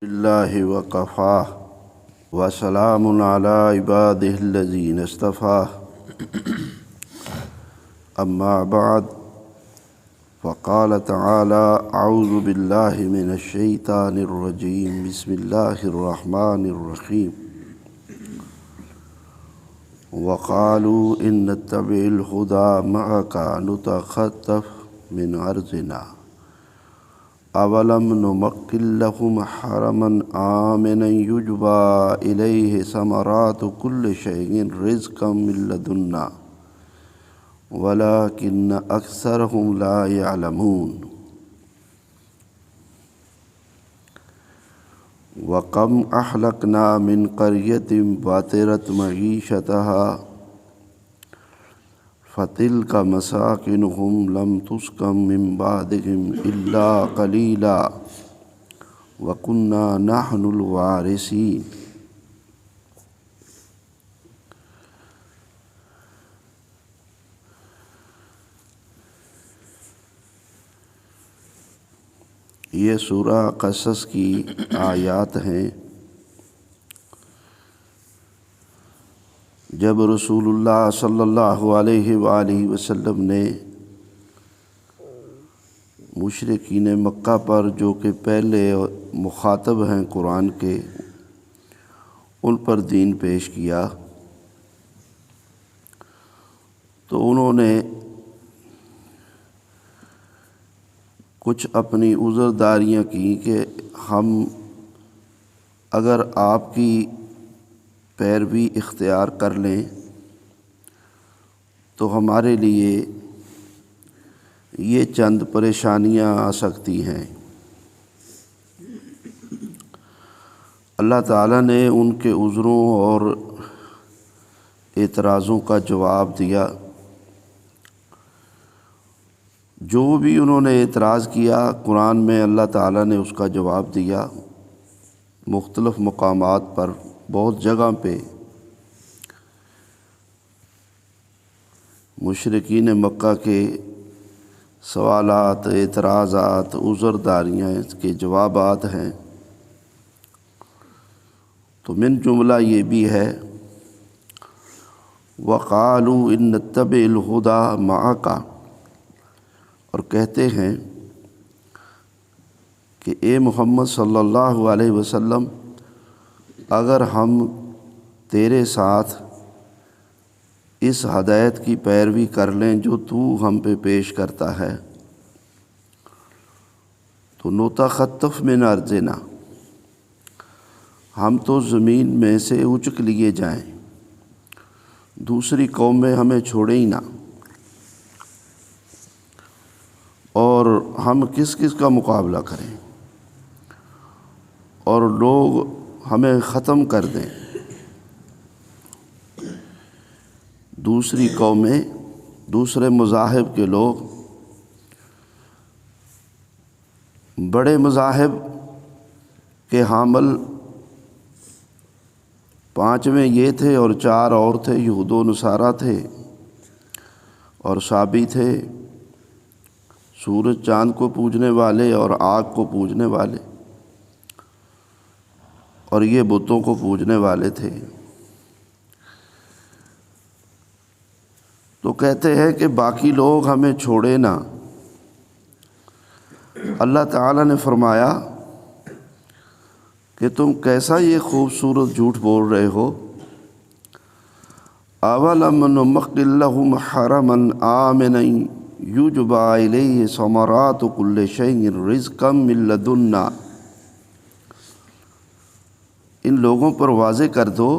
اللہ وکفا وسلام علی عبادہ الذین اصطفیٰ اما بعد فقال تعالی اعوذ باللہ من الشیطان الرجیم بسم اللہ الرحمن الرحیم وقالوا ان نتبع الہدی معک نتخطف من ارضنا اولم نمکن لهم حرما آمنا یجبی الیہ ثمرات کل شیء رزقا من لدنا ولکن اکثرهم لا یعلمون وکم اہلکنا من قریۃ بطرت معیشتها فتلک مساکنہم لم تسکن من بعدہم الا قلیلا وکننا نحن الوارثین۔ یہ سورہ قصص کی آیات ہیں جب رسول اللہ صلی اللہ علیہ وآلہ وسلم نے مشرکین مکہ پر جو کہ پہلے مخاطب ہیں قرآن کے ان پر دین پیش کیا تو انہوں نے کچھ اپنی عذرداریاں کی کہ ہم اگر آپ کی پیروی اختیار کر لیں تو ہمارے لیے یہ چند پریشانیاں آ سکتی ہیں۔ اللہ تعالیٰ نے ان کے عذروں اور اعتراضوں کا جواب دیا۔ جو بھی انہوں نے اعتراض کیا قرآن میں اللہ تعالیٰ نے اس کا جواب دیا مختلف مقامات پر، بہت جگہ پہ مشرکین مکہ کے سوالات، اعتراضات، عذرداریاں اس کے جوابات ہیں۔ تو من جملہ یہ بھی ہے وَقَالُوا إِن نَتَّبِعِ الْهُدَى مَعَكَ، اور کہتے ہیں کہ اے محمد صلی اللہ علیہ وسلم اگر ہم تیرے ساتھ اس ہدایت کی پیروی کر لیں جو تو ہم پہ پیش کرتا ہے تو نتخطف من ارضنا، ہم تو زمین میں سے اچک لیے جائیں، دوسری قوم میں ہمیں چھوڑیں ہی نہ، اور ہم کس کس کا مقابلہ کریں اور لوگ ہمیں ختم کر دیں۔ دوسری قومیں، دوسرے مذاہب کے لوگ، بڑے مذاہب کے حامل 5ویں یہ تھے اور 4 اور تھے، یہود و نصارہ تھے اور صابی تھے، سورج چاند کو پوجنے والے اور آگ کو پوجنے والے، اور یہ بتوں کو پوجنے والے تھے۔ تو کہتے ہیں کہ باقی لوگ ہمیں چھوڑے نہ۔ اللہ تعالیٰ نے فرمایا کہ تم کیسا یہ خوبصورت جھوٹ بول رہے ہو۔ اولم نمکن لہم حرما آمنا یجبی الیہ ثمرات کل شیء رزقا من لدنا، ان لوگوں پر واضح کر دو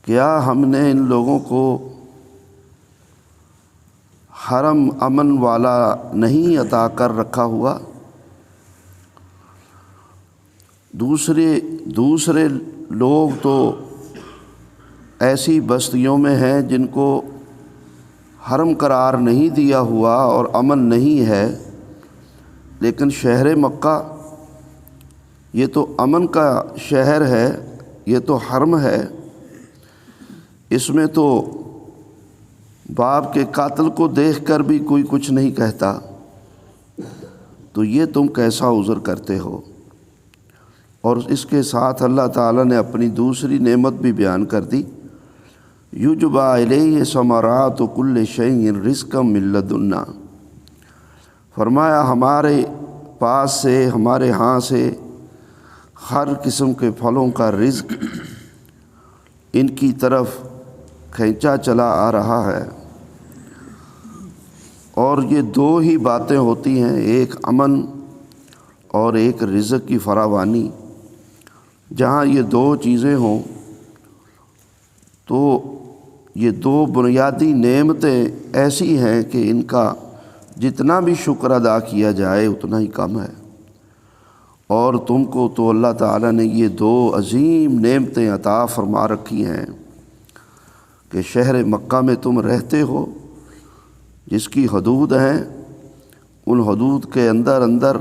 کیا ہم نے ان لوگوں کو حرم امن والا نہیں عطا کر رکھا ہوا؟ دوسرے لوگ تو ایسی بستیوں میں ہیں جن کو حرم قرار نہیں دیا ہوا اور امن نہیں ہے، لیکن شہر مکہ یہ تو امن کا شہر ہے، یہ تو حرم ہے، اس میں تو باپ کے قاتل کو دیکھ کر بھی کوئی کچھ نہیں کہتا، تو یہ تم کیسا عذر کرتے ہو؟ اور اس کے ساتھ اللہ تعالیٰ نے اپنی دوسری نعمت بھی بیان کر دی، یجبا الیہ ثمرات کل شیء رزقا من لدنا، فرمایا ہمارے پاس سے، ہمارے ہاں سے ہر قسم کے پھلوں کا رزق ان کی طرف کھینچا چلا آ رہا ہے۔ اور یہ دو ہی باتیں ہوتی ہیں، ایک امن اور ایک رزق کی فراوانی۔ جہاں یہ دو چیزیں ہوں تو یہ دو بنیادی نعمتیں ایسی ہیں کہ ان کا جتنا بھی شکر ادا کیا جائے اتنا ہی کم ہے۔ اور تم کو تو اللہ تعالیٰ نے یہ دو عظیم نعمتیں عطا فرما رکھی ہیں کہ شہر مکہ میں تم رہتے ہو، جس کی حدود ہیں، ان حدود کے اندر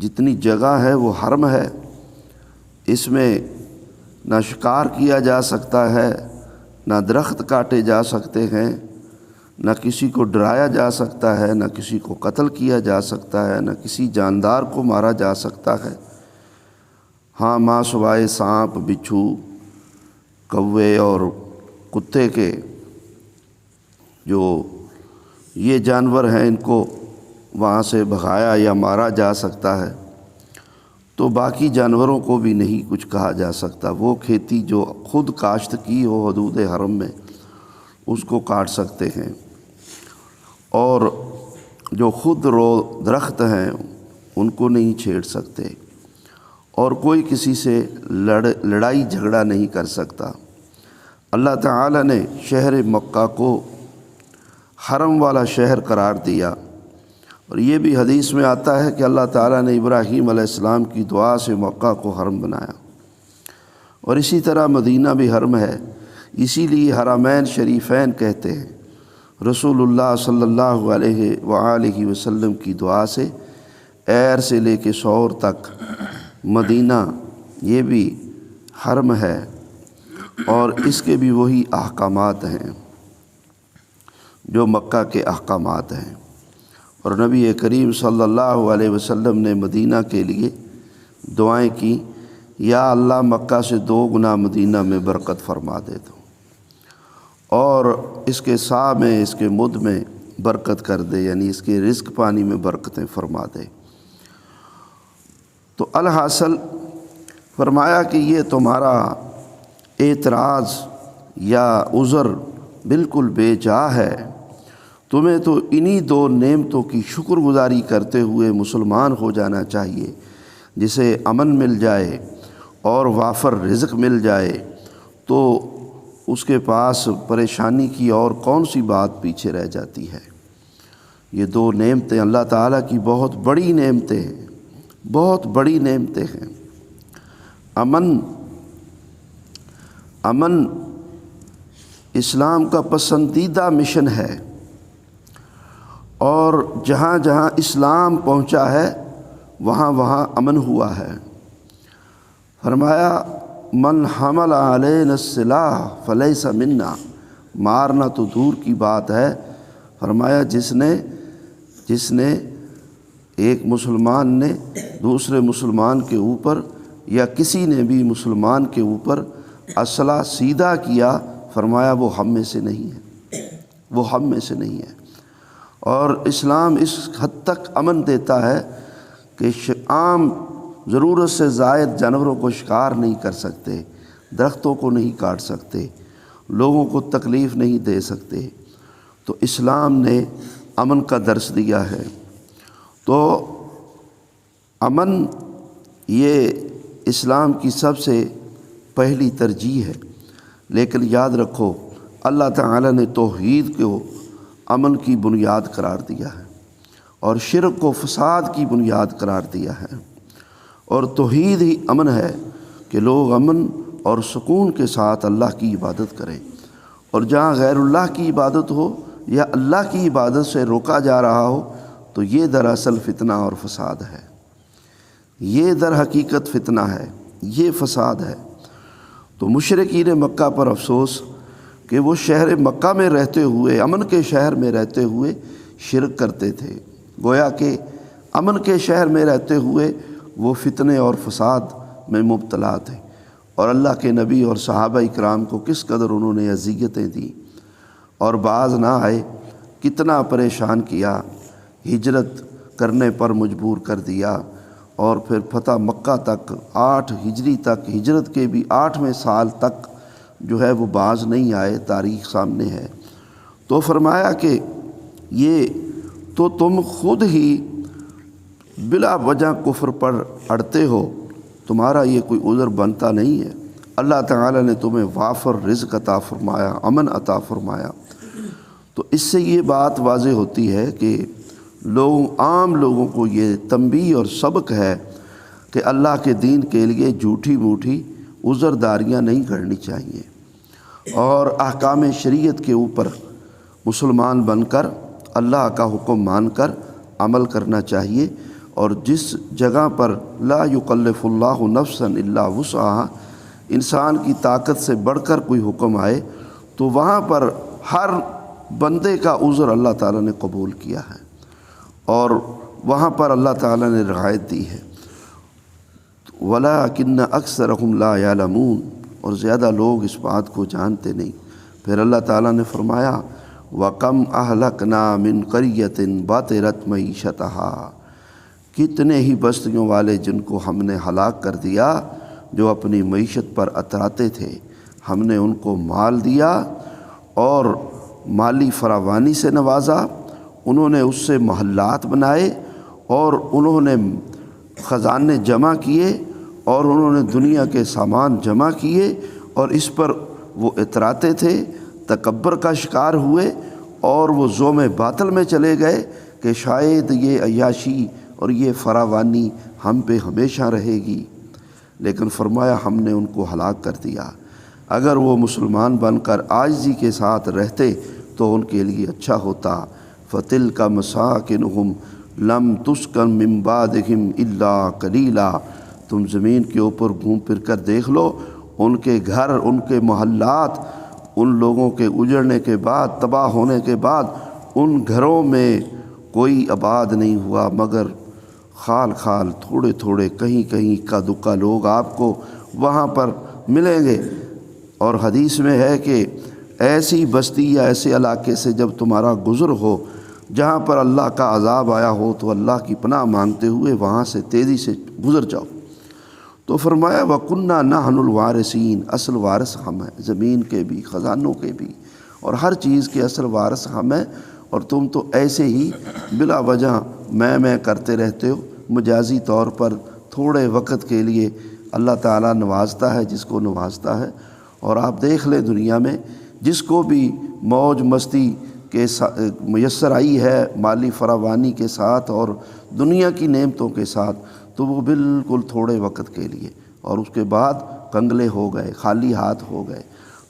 جتنی جگہ ہے وہ حرم ہے، اس میں نہ شکار کیا جا سکتا ہے، نہ درخت کاٹے جا سکتے ہیں، نہ کسی کو ڈرایا جا سکتا ہے، نہ کسی کو قتل کیا جا سکتا ہے، نہ کسی جاندار کو مارا جا سکتا ہے۔ ہاں، ماں سوائے سانپ، بچھو، کوے اور کتے کے، جو یہ جانور ہیں، ان کو وہاں سے بھگایا یا مارا جا سکتا ہے، تو باقی جانوروں کو بھی نہیں کچھ کہا جا سکتا۔ وہ کھیتی جو خود کاشت کی ہو حدود حرم میں، اس کو کاٹ سکتے ہیں، اور جو خود رو درخت ہیں ان کو نہیں چھیڑ سکتے، اور کوئی کسی سے لڑائی جھگڑا نہیں کر سکتا۔ اللہ تعالیٰ نے شہر مکہ کو حرم والا شہر قرار دیا، اور یہ بھی حدیث میں آتا ہے کہ اللہ تعالیٰ نے ابراہیم علیہ السلام کی دعا سے مکہ کو حرم بنایا، اور اسی طرح مدینہ بھی حرم ہے، اسی لیے حرمین شریفین کہتے ہیں۔ رسول اللہ صلی اللہ علیہ وآلہ وسلم کی دعا سے عیر سے لے کے سور تک مدینہ یہ بھی حرم ہے، اور اس کے بھی وہی احکامات ہیں جو مکہ کے احکامات ہیں۔ اور نبی کریم صلی اللہ علیہ وسلم نے مدینہ کے لیے دعائیں کی، یا اللہ مکہ سے 2 گنا مدینہ میں برکت فرما دے دو، اور اس کے سا میں، اس کے مد میں برکت کر دے، یعنی اس کے رزق پانی میں برکتیں فرما دے۔ تو الحاصل فرمایا کہ یہ تمہارا اعتراض یا عذر بالکل بے جا ہے، تمہیں تو انہی 2 نعمتوں کی شکر گزاری کرتے ہوئے مسلمان ہو جانا چاہیے۔ جسے امن مل جائے اور وافر رزق مل جائے تو اس کے پاس پریشانی کی اور کون سی بات پیچھے رہ جاتی ہے۔ یہ 2 نعمتیں اللہ تعالیٰ کی بہت بڑی نعمتیں ہیں، بہت بڑی نعمتیں ہیں۔ امن اسلام کا پسندیدہ مشن ہے، اور جہاں جہاں اسلام پہنچا ہے وہاں وہاں امن ہوا ہے۔ فرمایا من حمل علینا السلاح فلیس منا، مارنا تو دور کی بات ہے، فرمایا جس نے ایک مسلمان نے دوسرے مسلمان کے اوپر، یا کسی نے بھی مسلمان کے اوپر اسلحہ سیدھا کیا، فرمایا وہ ہم میں سے نہیں ہے، وہ ہم میں سے نہیں ہے۔ اور اسلام اس حد تک امن دیتا ہے کہ عام ضرورت سے زائد جانوروں کو شکار نہیں کر سکتے، درختوں کو نہیں کاٹ سکتے، لوگوں کو تکلیف نہیں دے سکتے۔ تو اسلام نے امن کا درس دیا ہے۔ تو امن یہ اسلام کی سب سے پہلی ترجیح ہے، لیکن یاد رکھو اللہ تعالیٰ نے توحید کو امن کی بنیاد قرار دیا ہے، اور شرک کو فساد کی بنیاد قرار دیا ہے، اور توحید ہی امن ہے کہ لوگ امن اور سکون کے ساتھ اللہ کی عبادت کریں، اور جہاں غیر اللہ کی عبادت ہو یا اللہ کی عبادت سے روکا جا رہا ہو تو یہ دراصل فتنہ اور فساد ہے، یہ در حقیقت فتنہ ہے، یہ فساد ہے۔ تو مشرکین مکہ پر افسوس کہ وہ شہر مکہ میں رہتے ہوئے، امن کے شہر میں رہتے ہوئے شرک کرتے تھے، گویا کہ امن کے شہر میں رہتے ہوئے وہ فتنے اور فساد میں مبتلا تھے، اور اللہ کے نبی اور صحابہ اکرام کو کس قدر انہوں نے اذیتیں دیں، اور باز نہ آئے، کتنا پریشان کیا، ہجرت کرنے پر مجبور کر دیا، اور پھر فتح مکہ تک 8 ہجری تک، ہجرت کے بھی 8ویں سال تک جو ہے وہ باز نہیں آئے، تاریخ سامنے ہے۔ تو فرمایا کہ یہ تو تم خود ہی بلا وجہ کفر پر اڑتے ہو، تمہارا یہ کوئی عذر بنتا نہیں ہے۔ اللہ تعالیٰ نے تمہیں وافر رزق عطا فرمایا، امن عطا فرمایا۔ تو اس سے یہ بات واضح ہوتی ہے کہ عام لوگوں کو یہ تنبیہ اور سبق ہے کہ اللہ کے دین کے لیے جھوٹی موٹی عذرداریاں نہیں کرنی چاہیے، اور احکام شریعت کے اوپر مسلمان بن کر اللہ کا حکم مان کر عمل کرنا چاہیے، اور جس جگہ پر لا یکلف اللہ نفسا الا وسعہا، انسان کی طاقت سے بڑھ کر کوئی حکم آئے تو وہاں پر ہر بندے کا عذر اللہ تعالیٰ نے قبول کیا ہے، اور وہاں پر اللہ تعالیٰ نے رعایت دی ہے۔ وَلَٰكِنَّ أَكْثَرَهُمْ لَا يَعْلَمُونَ، اور زیادہ لوگ اس بات کو جانتے نہیں۔ پھر اللہ تعالیٰ نے فرمایا وَكَمْ أَهْلَكْنَا مِنْ قَرْيَةٍ بَطِرَتْ مَعِيشَتَهَا، کتنے ہی بستیوں والے جن کو ہم نے ہلاک کر دیا جو اپنی معیشت پر اتراتے تھے، ہم نے ان کو مال دیا اور مالی فراوانی سے نوازا، انہوں نے اس سے محلات بنائے، اور انہوں نے خزانے جمع کیے، اور انہوں نے دنیا کے سامان جمع کیے، اور اس پر وہ اتراتے تھے، تکبر کا شکار ہوئے، اور وہ ذوم باطل میں چلے گئے کہ شاید یہ عیاشی اور یہ فراوانی ہم پہ ہمیشہ رہے گی، لیکن فرمایا ہم نے ان کو ہلاک کر دیا۔ اگر وہ مسلمان بن کر عاجزی کے ساتھ رہتے تو ان کے لیے اچھا ہوتا۔ فَتِلْكَ مَسَاكِنُهُمْ لَمْ تُسْكَنْ مِنْ بَعْدِهِمْ إِلَّا قَلِيلًا، تم زمین کے اوپر گھوم پھر کر دیکھ لو، ان کے گھر، ان کے محلات، ان لوگوں کے اجڑنے کے بعد، تباہ ہونے کے بعد، ان گھروں میں کوئی آباد نہیں ہوا مگر خال خال، تھوڑے تھوڑے، کہیں کہیں کا دکا لوگ آپ کو وہاں پر ملیں گے۔ اور حدیث میں ہے کہ ایسی بستی یا ایسے علاقے سے جب تمہارا گزر ہو جہاں پر اللہ کا عذاب آیا ہو تو اللہ کی پناہ مانگتے ہوئے وہاں سے تیزی سے گزر جاؤ۔ تو فرمایا وَكُنَّا نَحْنُ الْوَارِثِينَ، اصل وارث ہم ہیں، زمین کے بھی، خزانوں کے بھی، اور ہر چیز کے اصل وارث ہم ہیں، اور تم تو ایسے ہی بلا وجہ میں کرتے رہتے ہو۔ مجازی طور پر تھوڑے وقت کے لیے اللہ تعالیٰ نوازتا ہے جس کو نوازتا ہے، اور آپ دیکھ لیں دنیا میں جس کو بھی موج مستی کے میسر آئی ہے مالی فراوانی کے ساتھ اور دنیا کی نعمتوں کے ساتھ، تو وہ بالکل تھوڑے وقت کے لیے، اور اس کے بعد کنگلے ہو گئے، خالی ہاتھ ہو گئے۔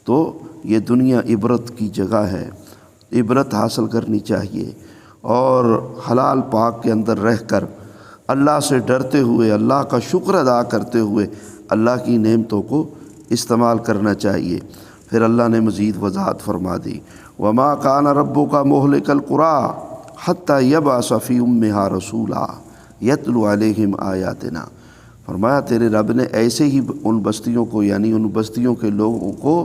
تو یہ دنیا عبرت کی جگہ ہے، عبرت حاصل کرنی چاہیے، اور حلال پاک کے اندر رہ کر اللہ سے ڈرتے ہوئے، اللہ کا شکر ادا کرتے ہوئے اللہ کی نعمتوں کو استعمال کرنا چاہیے۔ پھر اللہ نے مزید وضاحت فرما دی وَمَا كَانَ رَبُّكَ مُهْلِكَ الْقُرَىٰ حَتَّىٰ يَبْعَثَ فِي أُمِّهَا رَسُولًا يَتْلُو عَلَيْهِمْ آيَاتِنَا، فرمایا تیرے رب نے ایسے ہی ان بستیوں کو، یعنی ان بستیوں کے لوگوں کو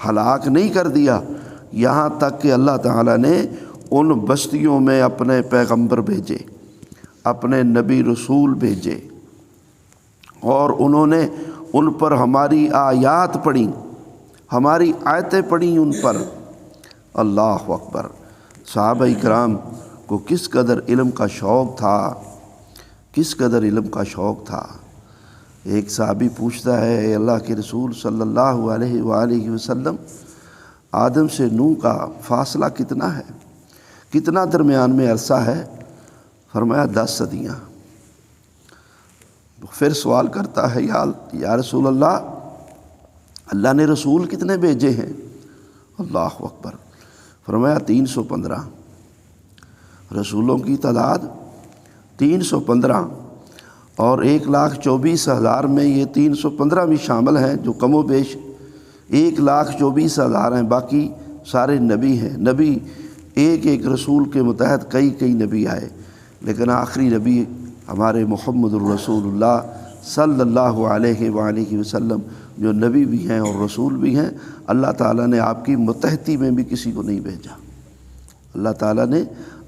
ہلاک نہیں کر دیا، یہاں تک کہ اللہ تعالیٰ نے ان بستیوں میں اپنے پیغمبر بھیجے، اپنے نبی رسول بھیجے، اور انہوں نے ان پر ہماری آیات پڑھی، ہماری آیتیں پڑھی ان پر۔ اللہ اکبر! صحابہ اکرام کو کس قدر علم کا شوق تھا، کس قدر علم کا شوق تھا۔ ایک صحابی پوچھتا ہے اے اللہ کے رسول صلی اللہ علیہ وآلہ وسلم، آدم سے نوح کا فاصلہ کتنا ہے، کتنا درمیان میں عرصہ ہے؟ فرمایا 10 صدیاں۔ پھر سوال کرتا ہے یا رسول اللہ، اللہ نے رسول کتنے بھیجے ہیں؟ اللہ اکبر! فرمایا 315، رسولوں کی تعداد 315، اور 1,24,000 میں یہ 315 بھی شامل ہیں جو کم و بیش 1,24,000 ہیں، باقی سارے نبی ہیں۔ نبی ایک ایک رسول کے متحد کئی نبی آئے، لیکن آخری نبی ہمارے محمد الرسول اللہ صلی اللہ علیہ وآلہ وسلم جو نبی بھی ہیں اور رسول بھی ہیں، اللہ تعالیٰ نے آپ کی متحدی میں بھی کسی کو نہیں بھیجا۔ اللہ تعالیٰ نے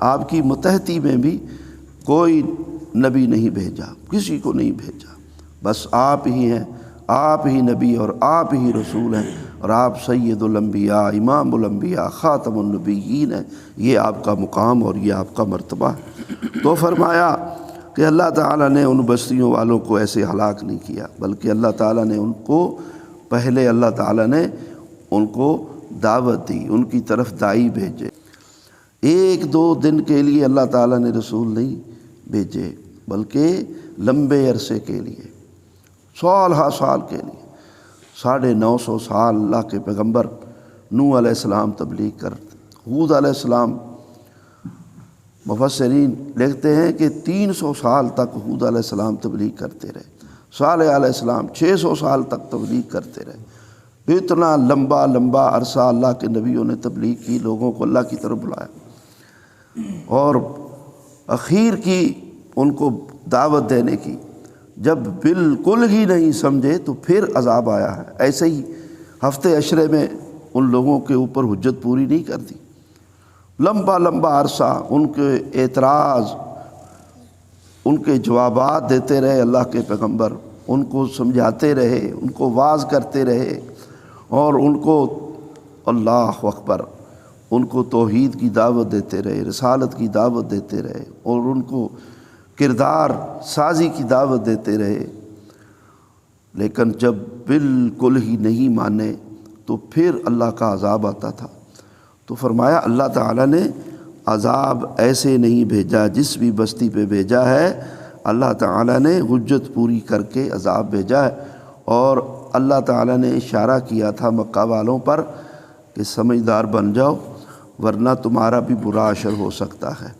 آپ کی متحدی میں بھی کوئی نبی نہیں بھیجا، کسی کو نہیں بھیجا، بس آپ ہی ہیں، آپ ہی نبی اور آپ ہی رسول ہیں، اور آپ سید الانبیاء، امام الانبیاء، خاتم النبیین ہیں۔ یہ آپ کا مقام اور یہ آپ کا مرتبہ ہے۔ تو فرمایا کہ اللہ تعالیٰ نے ان بستیوں والوں کو ایسے ہلاک نہیں کیا، بلکہ اللہ تعالیٰ نے ان کو پہلے اللہ تعالیٰ نے ان کو دعوت دی، ان کی طرف داعی بھیجے۔ ایک دو دن کے لیے اللہ تعالیٰ نے رسول نہیں بھیجے، بلکہ لمبے عرصے کے لیے، سال ہا سال کے لیے۔ 950 سال اللہ کے پیغمبر نوح علیہ السلام تبلیغ کرتے، ہود علیہ السلام، مفسرین لکھتے ہیں کہ 300 سال تک ہود علیہ السلام تبلیغ کرتے رہے، صالح علیہ السلام 600 سال تک تبلیغ کرتے رہے۔ اتنا لمبا لمبا عرصہ اللہ کے نبیوں نے تبلیغ کی، لوگوں کو اللہ کی طرف بلایا، اور اخیر کی ان کو دعوت دینے کی جب بالکل ہی نہیں سمجھے تو پھر عذاب آیا ہے۔ ایسے ہی ہفتے عشرے میں ان لوگوں کے اوپر حجت پوری نہیں کر دی، لمبا لمبا عرصہ ان کے اعتراض، ان کے جوابات دیتے رہے اللہ کے پیغمبر، ان کو سمجھاتے رہے، ان کو واعظ کرتے رہے، اور ان کو اللہ اکبر، ان کو توحید کی دعوت دیتے رہے، رسالت کی دعوت دیتے رہے، اور ان کو کردار سازی کی دعوت دیتے رہے۔ لیکن جب بالکل ہی نہیں مانے تو پھر اللہ کا عذاب آتا تھا۔ تو فرمایا اللہ تعالیٰ نے عذاب ایسے نہیں بھیجا، جس بھی بستی پہ بھیجا ہے اللہ تعالیٰ نے حجت پوری کر کے عذاب بھیجا ہے۔ اور اللہ تعالیٰ نے اشارہ کیا تھا مکہ والوں پر کہ سمجھدار بن جاؤ ورنہ تمہارا بھی برا اثر ہو سکتا ہے،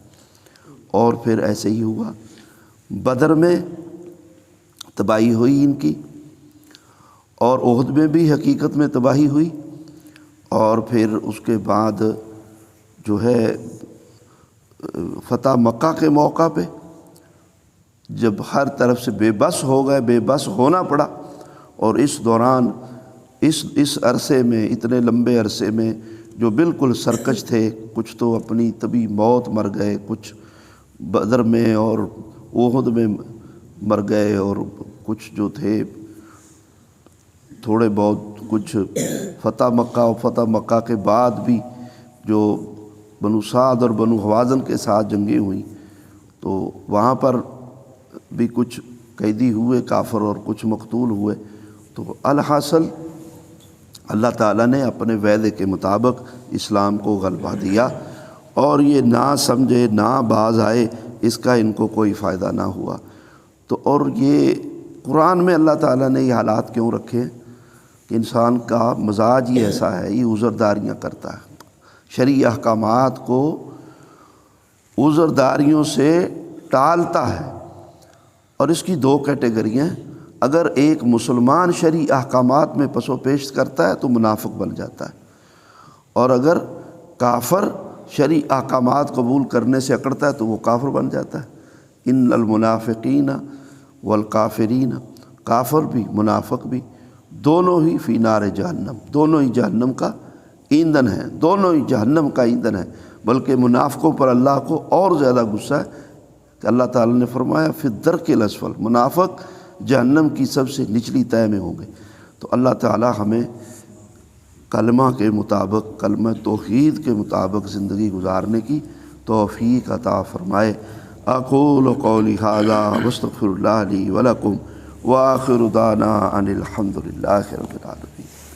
اور پھر ایسے ہی ہوا۔ بدر میں تباہی ہوئی ان کی، اور احد میں بھی حقیقت میں تباہی ہوئی، اور پھر اس کے بعد جو ہے فتح مکہ کے موقع پہ جب ہر طرف سے بے بس ہو گئے، بے بس ہونا پڑا، اور اس دوران اس عرصے میں، اتنے لمبے عرصے میں جو بالکل سرکش تھے، کچھ تو اپنی طبی موت مر گئے، کچھ بدر میں اور احد میں مر گئے، اور کچھ جو تھے تھوڑے بہت کچھ فتح مکہ، اور فتح مکہ کے بعد بھی جو بنو سعد اور بنو حوازن کے ساتھ جنگیں ہوئیں تو وہاں پر بھی کچھ قیدی ہوئے کافر اور کچھ مقتول ہوئے۔ تو الحاصل اللہ تعالیٰ نے اپنے وعدے کے مطابق اسلام کو غلبہ دیا، اور یہ نہ سمجھے نہ باز آئے، اس کا ان کو کوئی فائدہ نہ ہوا۔ تو اور یہ قرآن میں اللہ تعالیٰ نے یہ حالات کیوں رکھے ہیں کہ انسان کا مزاج ہی ایسا ہے، یہ عذرداریاں کرتا ہے، شرعی احکامات کو عذرداریوں سے ٹالتا ہے۔ اور اس کی دو کیٹیگریاں ہیں، اگر ایک مسلمان شرعی احکامات میں پس و پیش کرتا ہے تو منافق بن جاتا ہے، اور اگر کافر شرعی احکامات قبول کرنے سے اکڑتا ہے تو وہ کافر بن جاتا ہے۔ ان المنافقین والکافرین، کافر بھی منافق بھی دونوں ہی فی نار جہنم، دونوں ہی جہنم کا ایندھن ہیں، دونوں ہی جہنم کا ایندھن ہے۔ بلکہ منافقوں پر اللہ کو اور زیادہ غصہ ہے کہ اللہ تعالیٰ نے فرمایا فی الدرک الاسفل، منافق جہنم کی سب سے نچلی تہہ میں ہوں گے۔ تو اللہ تعالیٰ ہمیں کلمہ کے مطابق، کلمہ توحید کے مطابق زندگی گزارنے کی توفیق عطا فرمائے۔ اقول قولی ھذا واستغفر اللہ لی ولکم وآخر دعوانا ان الحمد للہ رب العالمین۔